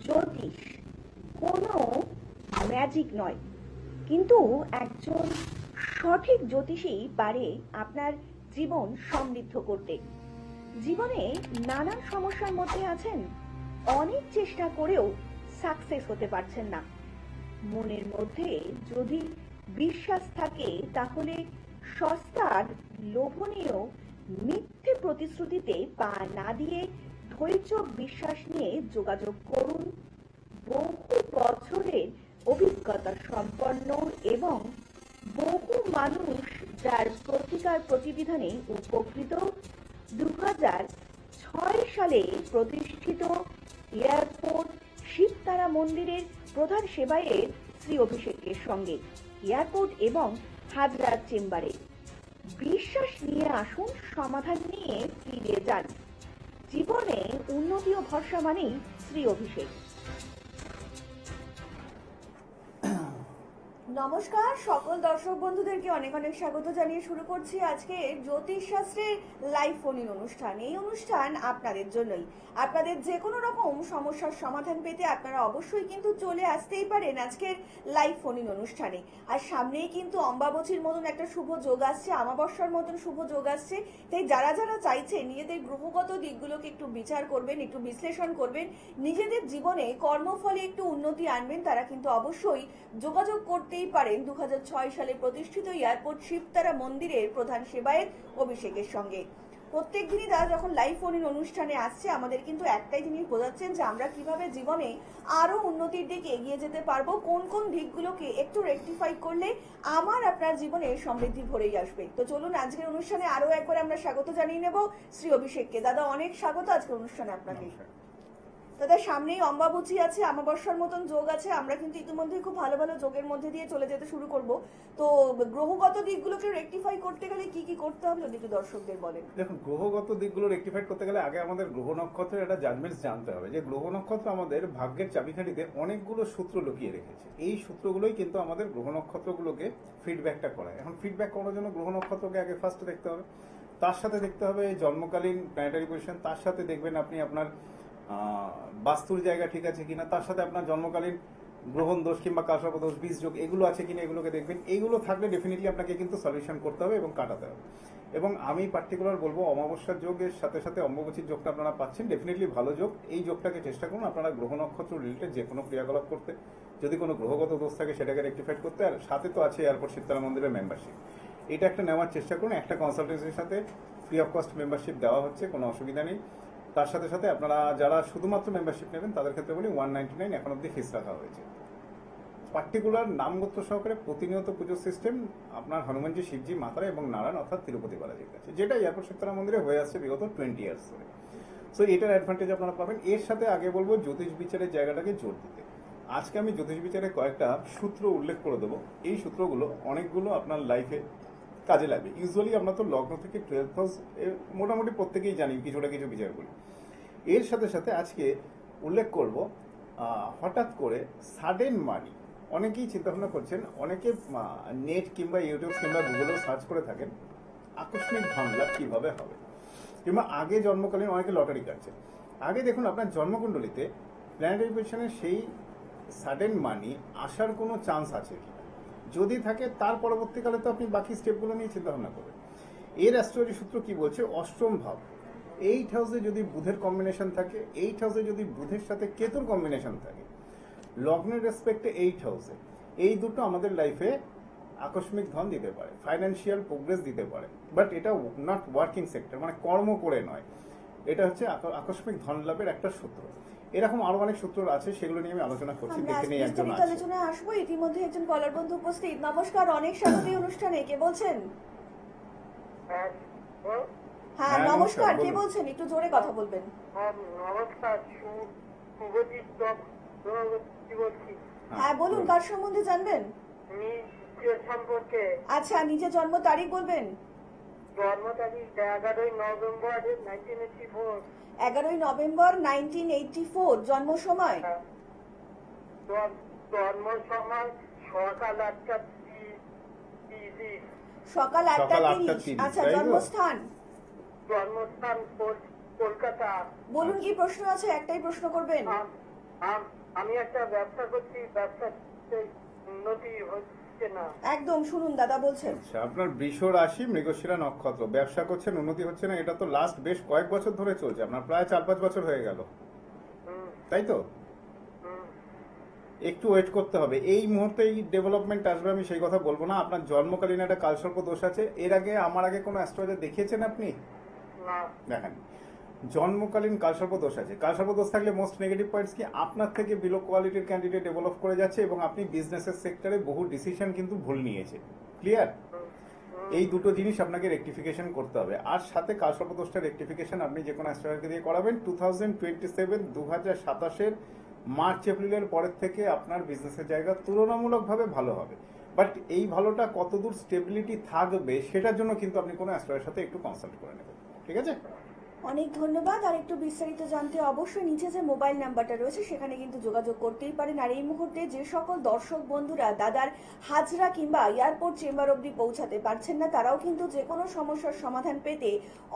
জ্যোতিষ কোনো ম্যাজিক নয়, কিন্তু একজন সঠিক জ্যোতিষী পারে আপনার জীবন সমৃদ্ধ করতে। জীবনে নানান সমস্যার মধ্যে আছেন, অনেক চেষ্টা করেও সাকসেস হতে পারছেন না। মনের মধ্যে যদি বিশ্বাস থাকে তাহলে সস্তার লোভনীয় মিথ্যে প্রতিশ্রুতিতে পা না দিয়ে ধৈর্য বিশ্বাস নিয়ে যোগাযোগ করুন। বহু বছরের অভিজ্ঞতা সম্পন্ন এবং বহু মানুষ যার প্রতিকার প্রতিবিধানে উপকৃত 2006 সালে প্রতিষ্ঠিত এয়ারপোর্ট শিবতারা মন্দিরের প্রধান সেবায়েত শ্রী অভিষেকের সঙ্গে এয়ারপোর্ট এবং হাজরার চেম্বারে বিশ্বাস নিয়ে আসুন, সমাধান নিয়ে ফিরে যান। জীবনে উন্নতি ও ভরসা মানেই শ্রী অভিষেক। নমস্কার, সকল দর্শক বন্ধুদেরকে অনেক অনেক স্বাগত জানিয়ে শুরু করছি আজকে জ্যোতিষ শাস্ত্রের লাইভ ফোন ইন অনুষ্ঠান। এই অনুষ্ঠান আপনাদের জন্যই। আপনাদের যে কোনো রকম সমস্যার সমাধান পেতে আপনারা অবশ্যই কিন্তু চলে আসতেই পারেন আজকের লাইভ ফোন ইন অনুষ্ঠানে। আর সামনেই কিন্তু অম্বাবচীর মতন একটা শুভ যোগ আসছে, আমাবস্যার মতন শুভ যোগ আসছে। তাই যারা যারা চাইছে নিজেদের গ্রহগত দিকগুলোকে একটু বিচার করবেন, একটু বিশ্লেষণ করবেন, নিজেদের জীবনে কর্মফলে একটু উন্নতি আনবেন, তারা কিন্তু অবশ্যই যোগাযোগ করতেই পারেন 2006 সালে প্রতিষ্ঠিত এয়ারপোর্ট শিবতারা মন্দিরের প্রধান সেবায়েত অভিষেকের সঙ্গে। প্রত্যেক দিনই তারা যখন লাইভ ফোন ইন অনুষ্ঠানে আসছে, আমাদের কিন্তু একটাই জিনিস বোঝাচ্ছেন যে আমরা কিভাবে জীবনে আরো উন্নতির দিকে এগিয়ে যেতে পারবো, কোন কোন দিকগুলোকে একটু রেকটিফাই করলে আমার আপনার জীবনে সমৃদ্ধি ভরেই আসবে। তো চলুন আজকের অনুষ্ঠানে আরো একবার আমরা স্বাগত জানিয়ে নেব শ্রী অভিষেককে। দাদা, অনেক স্বাগত আজকের অনুষ্ঠানে আপনাকে। দাদা, সামনেই অম্বাবচী আছে, আমাবস্যার মতন যোগ আছে। আমরা কিন্তু ইতিমধ্যে খুব ভালো ভালো যোগের মধ্যে দিয়ে চলে যেতে শুরু করব। তো গ্রহগত দিকগুলোকে রেকটিফাই করতে গেলে কি কি করতে হবে যদি একটু দর্শকদের বলেন। দেখুন, গ্রহগত দিকগুলো রেকটিফাই করতে গেলে আগে আমাদের গ্রহ নক্ষত্রের একটা জাজমেন্টস জানতে হবে যে গ্রহ নক্ষত্র আমাদের ভাগ্যের চাবিকাঠিতে অনেকগুলো সূত্র লুকিয়ে রেখেছে। এই সূত্রগুলোই কিন্তু আমাদের গ্রহ নক্ষত্রগুলোকে ফিডব্যাকটা করায়। এখন ফিডব্যাক করার জন্য গ্রহ নক্ষত্রকে আগে ফার্স্টে দেখতে হবে, তার সাথে দেখতে হবে জন্মকালীন প্ল্যানেটারি পজিশন, তার সাথে দেখবেন আপনি আপনার বাস্তুর জায়গা ঠিক আছে কিনা, তার সাথে আপনার জন্মকালীন গ্রহণ দোষ কিংবা কালসর্প দোষ, বীজ যোগ এগুলো আছে কিনা এগুলোকে দেখবেন। এইগুলো থাকলে ডেফিনেটলি আপনাকে কিন্তু সলিউশন করতে হবে এবং কাটাতে হবে। এবং আমি পার্টিকুলার বলবো অমাবস্যার যোগের সাথে সাথে অম্বুবাচীর যোগটা আপনারা পাচ্ছেন, ডেফিনেটলি ভালো যোগ। এই যোগটাকে চেষ্টা করুন আপনারা গ্রহ নক্ষত্র রিলেটেড যে কোনো ক্রিয়াকলাপ করতে, যদি কোনো গ্রহগত দোষ থাকে সেটাকে রেকটিফাইড করতে। আর সাথে তো আছে এয়ারপোর্ট শিবতারা মন্দিরের মেম্বারশিপ, এটা একটা নেওয়ার চেষ্টা করুন। একটা কনসালটেন্সির সাথে ফ্রি অফ কস্ট মেম্বারশিপ দেওয়া হচ্ছে, কোনো অসুবিধা নেই। তার সাথে সাথে আপনারা যারা শুধুমাত্র মেম্বারশিপ নেবেন তাদের ক্ষেত্রে বলি 199 এখন অব্দি ফিস রাখা হয়েছে। পার্টিকুলার নামগোত্র সহকারে প্রতিনিয়ত পুজোর সিস্টেম আপনার হনুমানজি, শিবজি, মাতারা এবং নারায়ণ অর্থাৎ তিরুপতি বালাজির কাছে, যেটা এয়ারপোর্ট শিবতারা মন্দিরে হয়ে আসছে বিগত 20 ইয়ার্স ধরে। সো এটার অ্যাডভান্টেজ আপনারা পাবেন। এর সাথে আগে বলবো জ্যোতিষ বিচারের জায়গাটাকে জোর দিতে। আজকে আমি জ্যোতিষ বিচারের কয়েকটা সূত্র উল্লেখ করে দেবো। এই সূত্রগুলো অনেকগুলো আপনার লাইফে কাজে লাগবে। ইউজুয়ালি আমরা তো লগ্ন থেকে 12th হাউস মোটামুটি প্রত্যেকেই জানি কিছুটা কিছু বিচারগুলি। এর সাথে সাথে আজকে উল্লেখ করব হঠাৎ করে সাডেন মানি। অনেকেই চিন্তাভাবনা করছেন, অনেকে নেট কিংবা ইউটিউব কিংবা গুগলেও সার্চ করে থাকেন আকস্মিক ধন লাভ কীভাবে হবে, কিংবা আগে জন্মকালীন অনেকে লটারি কাটছে। আগে দেখুন আপনার জন্মকুণ্ডলিতে প্ল্যানেটারি পজিশনের সেই সাডেন মানি আসার কোনো চান্স আছে কি, যদি থাকে তার পরবর্তীকালে তো আপনি বাকি স্টেপগুলো নিয়ে চিন্তাভাবনা করবেন। এর অ্যাস্ট্রোলজি সূত্র কি বলছে, অষ্টম ভাব 8 হাউসে যদি বুধের কম্বিনেশন থাকে, 8 হাউসে যদি বুধের সাথে কেতুর কম্বিনেশন থাকে, লগ্নের রেসপেক্টে 8 হাউসে, এই দুটো আমাদের লাইফে আকস্মিক ধন দিতে পারে, ফাইন্যান্সিয়াল প্রোগ্রেস দিতে পারে। বাট এটা নট ওয়ার্কিং সেক্টর, মানে কর্ম করে নয়। এটা হচ্ছে আকস্মিক ধন লাভের একটা সূত্র। এরকম আরো অনেক সূত্র আছে, সেগুলো নিয়ে আমি আলোচনা করছি। দেখে নিয়ে একজন আলোচনা আসবো। ইতিমধ্যে একজন কলার বন্ধু উপস্থিত। নমস্কার, অনেক স্বাগত এই অনুষ্ঠানে। কে বলছেন? হ্যাঁ নমস্কার, কে বলছেন? একটু জোরে কথা বলবেন। নমস্কার, হ্যাঁ বলুন, কার সম্বন্ধে জানবেন? সম্পর্কে। আচ্ছা, নিজের জন্ম তারিখ বলবেন? জন্ম তারিখ 11ই নভেম্বর 1984। 11ই নভেম্বর 1984। জন্ম সময়? জন্ম সময় সকাল 8:30। সকাল 8:30। আচ্ছা, জন্মস্থান? জন্মস্থান কলকাতা। বলুন কি প্রশ্ন আছে? একটাই প্রশ্ন করবেন। আমি একটা ব্যবসা করছি, ব্যবসাতে উন্নতি হচ্ছে না। একদম শুনুন দাদা বলছেন। আচ্ছা, আপনার বৃষ রাশি, মৃগশিরা নক্ষত্র, ব্যবসা করছেন, উন্নতি হচ্ছে না, এটা তো লাস্ট বেশ কয়েক বছর ধরে চলছে, আপনার প্রায় 4-5 বছর হয়ে গেল, হুম, তাই তো? হুম। একটু ওয়েট করতে হবে, এই মুহূর্তেই ডেভেলপমেন্ট আসবে আমি সেই কথা বলবো না। আপনার জন্মকালীন একটা কালসর্প দোষ আছে। এর আগে আমার আগে কোনো অ্যাস্ট্রোলজার দেখিয়েছেন আপনি? না। দেখেন, জন্মকালীন কালসর্প দোষ আছে। কালসর্প দোষ থাকলে মোস্ট নেগেটিভ পয়েন্টস কি, আপনার থেকে বিলো কোয়ালিটির ক্যান্ডিডেট ডেভেলপ করে যাচ্ছে এবং আপনি বিজনেসের সেক্টরে বহু ডিসিশন কিন্তু ভুল নিয়েছে। ক্লিয়ার? এই দুটো জিনিস আপনাকে রেকটিফিকেশন করতে হবে। আর সাথে কালসর্প দোষটা রেকটিফিকেশন আপনি যে কোনো অ্যাস্ট্রোলজারকে দিয়ে করাবেন। 2027 মার্চ এপ্রিলের পরের থেকে আপনার বিজনেসের জায়গা তুলনামূলকভাবে ভালো হবে। বাট এই ভালোটা কতদূর স্টেবিলিটি থাকবে সেটার জন্য কিন্তু আপনি কোনো অ্যাস্ট্রোলজারের সাথে একটু কনসাল্ট করে নেবেন, ঠিক আছে? অনেক ধন্যবাদ। আর একটু বিস্তারিত জানতে অবশ্যই নিচে যে মোবাইল নাম্বারটা রয়েছে সেখানে কিন্তু যোগাযোগ করতেই পারেন। আর এই মুহূর্তে যে সকল দর্শক বন্ধুরা দাদার হাজরা কিংবা এয়ারপোর্ট চেম্বার অবধি পৌঁছাতে পারছেন না, তারাও কিন্তু যে কোনো সমস্যার সমাধান পেতে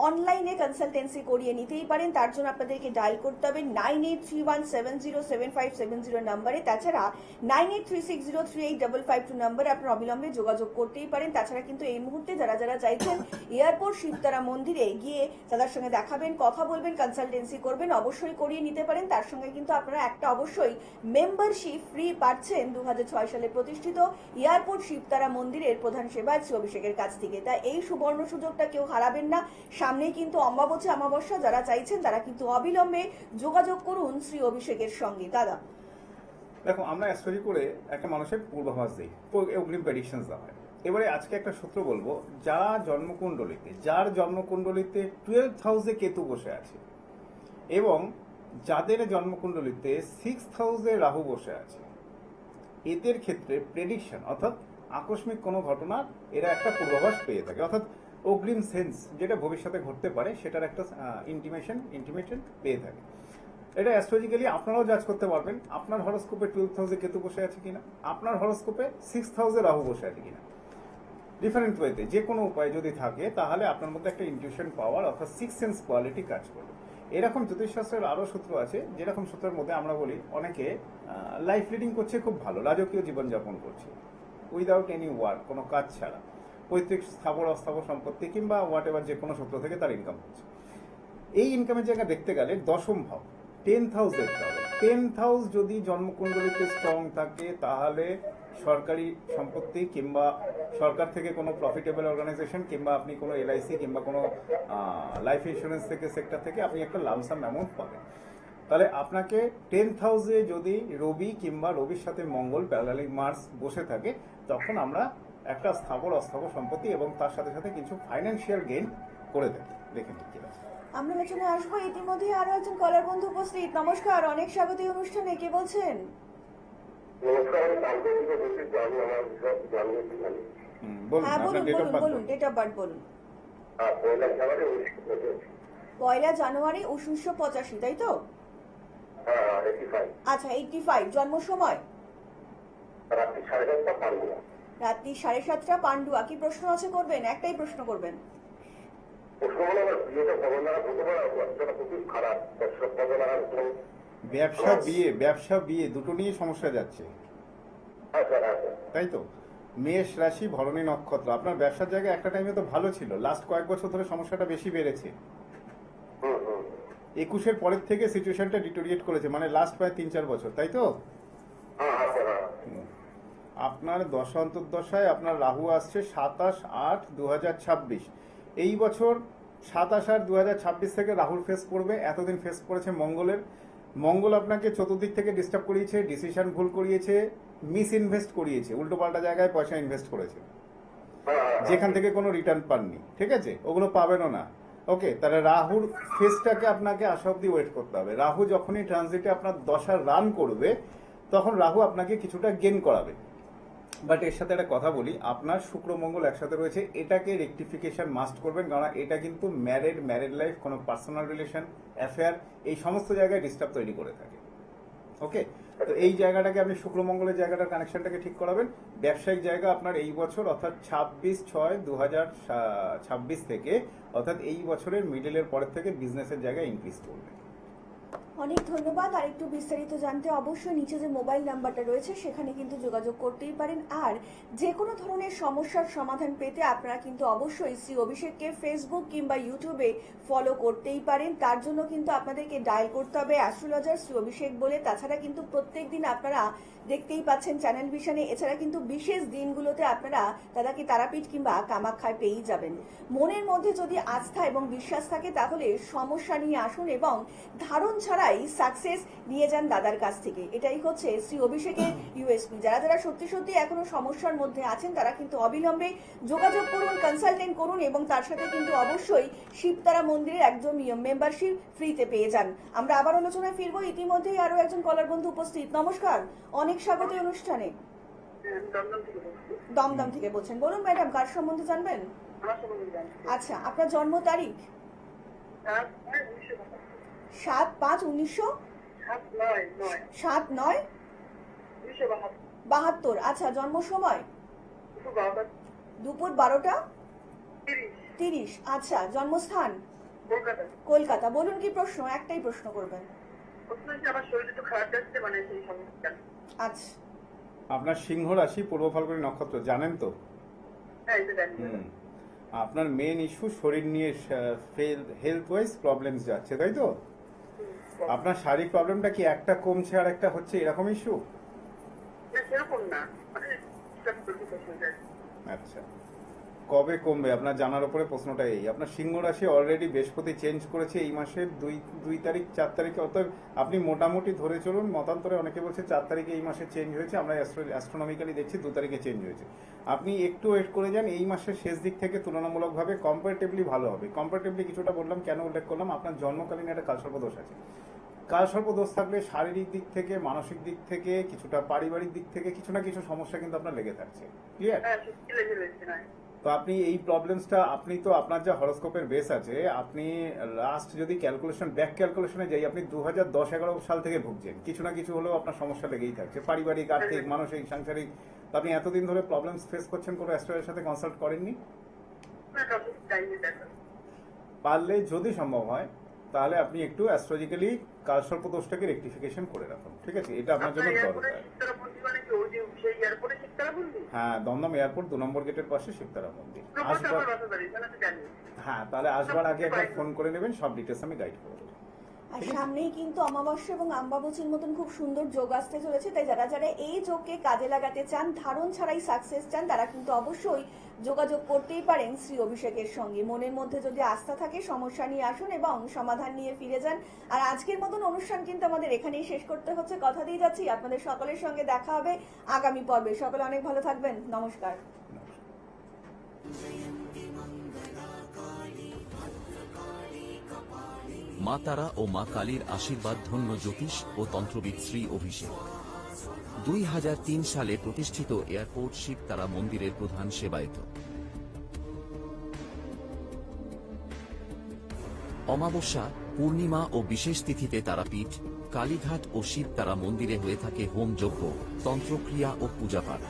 অনলাইনে কনসালটেন্সি করিয়ে নিতেই পারেন। তার জন্য আপনাদেরকে ডায়াল করতে হবে 9831707570 নাম্বারে। তাছাড়া 9836038552 নাম্বারে আপনার অবিলম্বে যোগাযোগ করতেই পারেন। তাছাড়া কিন্তু এই মুহূর্তে যারা যারা চাইছেন এয়ারপোর্ট শিবতারা মন্দিরে গিয়ে দাদার সঙ্গে দেখা কথা বলবেন, কনসালটেন্সি করবেন, অবশ্যই করিয়ে নিতে পারেন। তার সঙ্গে কিন্তু আপনারা একটা অবশ্যই মেম্বারশিপ ফ্রি পাচ্ছেন 2006 সালে প্রতিষ্ঠিত এয়ারপোর্ট শিবতারা মন্দিরের প্রধান সেবক শ্রী অভিষেকের কাছ থেকে। তাই এই সুবর্ণ সুযোগটা কেউ হারাবেন না। সামনেই কিন্তু অমাবস্যা, যারা চাইছেন তারা কিন্তু অবিলম্বে যোগাযোগ করুন শ্রী অভিষেকের সঙ্গে। দাদা দেখো, আমরা অ্যাস্ট্রোলজি করে একটা মানুষের পূর্বাভাস দিই, অগ্রিম প্রেডিকশনস দেওয়া হয়। এবারে আজকে একটা সূত্র বলবো, যার জন্মকুণ্ডলিতে 12th হাউসে কেতু বসে আছে এবং যাদের জন্মকুণ্ডলিতে 6th হাউসে রাহু বসে আছে, এদের ক্ষেত্রে প্রেডিকশন অর্থাৎ আকস্মিক কোনো ঘটনার এরা একটা পূর্বাভাস পেয়ে থাকে, অর্থাৎ অগ্রিম সেন্স যেটা ভবিষ্যতে ঘটতে পারে সেটার একটা ইন্টিমেশন পেয়ে থাকে। এটা অ্যাস্ট্রোলজিক্যালি আপনারাও জাজ করতে পারবেন আপনার হরোস্কোপে 12th হাউসে কেতু বসে আছে কিনা, আপনার হরোস্কোপে 6th হাউসে রাহু বসে আছে কিনা। ডিফারেন্ট ওয়েতে যে কোনো উপায় যদি থাকে তাহলে আপনার মধ্যে একটা ইনটিউশন পাওয়ার অর্থাৎ সিক্স সেন্স কোয়ালিটি কাজ করবে। এরকম জ্যোতিষশাস্ত্রের আরও সূত্র আছে, যেরকম সূত্রের মধ্যে আমরা বলি অনেকে লাইফ লিডিং করছে খুব ভালো, রাজকীয় জীবনযাপন করছে উইদাউট এনি ওয়ার্ক, কোনো কাজ ছাড়া, পৈতৃক স্থাবর অস্থাবর সম্পত্তি কিংবা হোয়াট এভার যে কোনো সূত্র থেকে তার ইনকাম হচ্ছে। এই ইনকামের জায়গা দেখতে গেলে দশম ভাব 10th হাউস দেখতে হবে। 10th হাউস যদি জন্মকুণ্ডলিতে স্ট্রং থাকে তাহলে সরকারি সম্পত্তি কিংবা সরকার থেকে কোনো প্রফিটেবল অর্গানাইজেশন কিংবা আপনি কোনো এলআইসি কিংবা কোনো লাইফ ইন্স্যুরেন্স থেকে সেক্টর থেকে আপনি একটা লামসাম অ্যামাউন্ট পাবেন। তাহলে আপনাকে 10th হাউসে যদি রবি কিংবা রবির সাথে মঙ্গল প্যারালালিক মার্স বসে থাকে তখন আমরা একটা স্থাবর অস্থাবর সম্পত্তি এবং তার সাথে সাথে কিছু ফাইন্যান্সিয়াল গেইন করে দেয়। দেখে নিচ্ছি আমরা পেছনে আসবো। ইতিমধ্যে আরো একজন কলার বন্ধু উপস্থিত। নমস্কার, অনেক স্বাগত এই অনুষ্ঠানে। কে বলছেন? হ্যাঁ বলুন বলুন বলুন, ডেট অফ বার্থ বলুন। 1 জানুয়ারি 1985, তাই তো? আচ্ছা, 85। জন্ম সময়? রাত্রি 7:30 পান্ডুয়া। কি প্রশ্ন আছে করবেন? একটাই প্রশ্ন করবেন। ব্যবসা বিয়ে দুটো নিয়ে সমস্যা যাচ্ছে, তাই তো? মেষ রাশি, ভরণী নক্ষত্র। আপনার ব্যবসার জায়গা একটা টাইমে তো ভালো ছিল, লাস্ট কয়েক বছর ধরে সমস্যাটা বেশি বেড়েছে। 21-এর পরের থেকে সিচুয়েশনটা ডিটোরিয়েট করেছে, মানে লাস্ট প্রায় 3-4 বছর, তাই তো? আপনার দশা অন্তর্দশায় আপনার রাহু আসছে 27/8/2026। এই বছর 27/8/2026 থেকে রাহুর ফেস পড়বে। এতদিন ফেস পড়েছে মঙ্গলের। মঙ্গল আপনাকে চতুর্দিক থেকে ডিস্টার্ব করিয়েছে, ডিসিশন ভুল করিয়েছে, মিস ইনভেস্ট করিয়েছে, উল্টোপাল্টা জায়গায় পয়সা ইনভেস্ট করেছে যেখান থেকে কোনো রিটার্ন পাননি, ঠিক আছে? ওগুলো পাবেনও না। ওকে, তাহলে রাহুর ফেসটাকে আপনাকে আসা অব্দি ওয়েট করতে হবে। রাহু যখনই ট্রানজিটে আপনার দশা রান করবে তখন রাহু আপনাকে কিছুটা গেইন করাবে। বাট এর সাথে একটা কথা বলি, আপনার শুক্র মঙ্গল একসাথে রয়েছে, এটাকে রেকটিফিকেশন মাস্ট করবেন, কারণ এটা কিন্তু ম্যারিড লাইফ, কোনো পার্সোনাল রিলেশন, অ্যাফেয়ার, এই সমস্ত জায়গায় ডিস্টার্ব তৈরি করে থাকে। ওকে, তো এই জায়গাটাকে আপনি শুক্র মঙ্গলের জায়গাটার কানেকশনটাকে ঠিক করাবেন। ব্যবসায়িক জায়গা আপনার এই বছর অর্থাৎ 26/6/2026 থেকে অর্থাৎ এই বছরের মিডলের পরের থেকে বিজনেসের জায়গায় ইনক্রিজ করবে। অনেক ধন্যবাদ। আর একটু বিস্তারিত জানতে অবশ্যই নিচে যে মোবাইল নাম্বারটা রয়েছে সেখানে কিন্তু যোগাযোগ করতেই পারেন। আর যে কোনো ধরনের সমস্যার সমাধান পেতে আপনারা কিন্তু অবশ্যই শ্রী অভিষেককে ফেসবুক কিংবা ইউটিউবে ফলো করতেই পারেন। তার জন্য কিন্তু আপনাদেরকে ডায়াল করতে হবে অ্যাস্ট্রোলজার শ্রী অভিষেক বলে। তাছাড়া কিন্তু প্রত্যেকদিন আপনারা দেখতেই পাচ্ছেন চ্যানেল ভিশনে। এছাড়া কিন্তু বিশেষ দিনগুলোতে আপনারা দাদাকে তারাপীঠ কিংবা কামাখ্যায় পেয়েই যাবেন। মনের মধ্যে যদি আস্থা এবং বিশ্বাস থাকে তাহলে সমস্যা নিয়ে আসুন এবং ধারণ ছাড়াই সাকসেস নিয়ে যান দাদার কাছ থেকে। এটাই হচ্ছে শ্রী অভিষেকের ইউএসপি। যারা যারা সত্যি সত্যি এখনো সমস্যার মধ্যে আছেন তারা কিন্তু অবিলম্বে যোগাযোগ করুন, কনসালটেন্ট করুন এবং তার সাথে কিন্তু অবশ্যই শিবতারা মন্দিরের একজন মেম্বারশিপ ফ্রিতে পেয়ে যান। আমরা আবার আলোচনায় ফিরবো। ইতিমধ্যেই আরো একজন কলার বন্ধু উপস্থিত। নমস্কার, অনেক স্বাগত এই অনুষ্ঠানে। দমদম থেকে বলছেন, বলুন ম্যাডাম কার সম্বন্ধে জানবেন? আচ্ছা, আপনার জন্ম তারিখ? 7/5/1972। আচ্ছা, জন্ম সময়? দুপুর 12:30। আচ্ছা, জন্মস্থান? কলকাতা। বলুন কি প্রশ্ন? একটাই প্রশ্ন করবেন। আচ্ছা, আপনার সিংহ রাশি, পূর্ব ফাল্গুনী নক্ষত্র, জানেন তো? আপনার মেন ইস্যু শরীর নিয়ে, হেলথ ওয়াইজ প্রবলেমস যাচ্ছে, তাই তো? আপনার শারীরিক প্রবলেমটা কি একটা কমছে আর একটা হচ্ছে, এরকম ইস্যু? আচ্ছা, কবে কমবে আপনার জানার উপরে প্রশ্নটা এই। আপনার সিংহ রাশি অলরেডি বৃহস্পতি চেঞ্জ করেছে এই মাসের 2 তারিখ 4 তারিখে, অর্থাৎ আপনি মোটামুটি ধরে চলুন। মতান্তরে অনেকে বলছে 4 তারিখে এই মাসে চেঞ্জ হয়েছে, আমরা অ্যাস্ট্রোনমিক্যালি দেখছি 2 তারিখে চেঞ্জ হয়েছে। আপনি একটু ওয়েট করে যান, এই মাসের শেষ দিক থেকে তুলনামূলকভাবে কম্পারেটিভলি ভালো হবে। কম্পারেটিভলি কিছুটা বললাম, কেন উল্লেখ করলাম, আপনার জন্মকালীন একটা কালসর্প দোষ আছে। কালসর্প দোষ থাকলে শারীরিক দিক থেকে, মানসিক দিক থেকে, কিছুটা পারিবারিক দিক থেকে কিছু না কিছু সমস্যা কিন্তু আপনার লেগে থাকছে। ক্লিয়ার? তো আপনি এই প্রবলেমসটা, আপনি তো আপনার যা হরোস্কোপের বেস আছে, আপনি লাস্ট যদি ব্যাক ক্যালকুলেশনে যাই, আপনি 2010-11 সাল থেকে ভুগছেন। কিছু না কিছু হলেও আপনার সমস্যা লেগেই থাকছে, পারিবারিক, আর্থিক, মানসিক, সাংসারিক। তো আপনি এতদিন ধরে প্রবলেমস ফেস করছেন, কোনো অ্যাস্ট্রোলজারের সাথে কনসাল্ট করেননি? পারলে যদি সম্ভব হয় তাহলে আপনি একটু অ্যাস্ট্রোলজিক্যালি কালসর্প দোষটাকে রেকটিফিকেশন করে রাখুন, ঠিক আছে? এটা আপনার জন্য দরকার। হ্যাঁ, দমদম এয়ারপোর্ট 2 নম্বর গেটের পাশে শিবতারা মন্দির। হ্যাঁ, তাহলে আসবার আগে একবার ফোন করে নেবেন, সব ডিটেলস আমি গাইড করবো। আর সামনেই কিন্তু অমাবস্যা এবং আম্বাবচীর মতন খুব সুন্দর যোগ আসতে চলেছে। তাই যারা যারা এই যোগকে কাজে লাগাতে চান, ধারণ ছাড়াই সাকসেস চান, তারা কিন্তু অবশ্যই যোগাযোগ করতেই পারেন শ্রী অভিষেকের সঙ্গে। মনের মধ্যে যদি আস্থা থাকে, সমস্যা নিয়ে আসুন এবং সমাধান নিয়ে ফিরে যান। আর আজকের মতন অনুষ্ঠান কিন্তু আমাদের এখানেই শেষ করতে হচ্ছে। কথা দিয়ে যাচ্ছি, আপনাদের সকলের সঙ্গে দেখা হবে আগামী পর্বে। সকলে অনেক ভালো থাকবেন। নমস্কার। মা তারা ও মা কালীর আশীর্বাদ ধন্য জ্যোতিষ ও তন্ত্রবিদ শ্রী অভিষেক 2003 সালে প্রতিষ্ঠিত এয়ারপোর্ট শিবতারা মন্দিরের প্রধান সেবায়িত। অমাবস্যা, পূর্ণিমা ও বিশেষ তিথিতে তারাপীঠ, কালীঘাট ও শিবতারা মন্দিরে হয়ে থাকে হোম যজ্ঞ, তন্ত্রক্রিয়া ও পূজাপাঠ।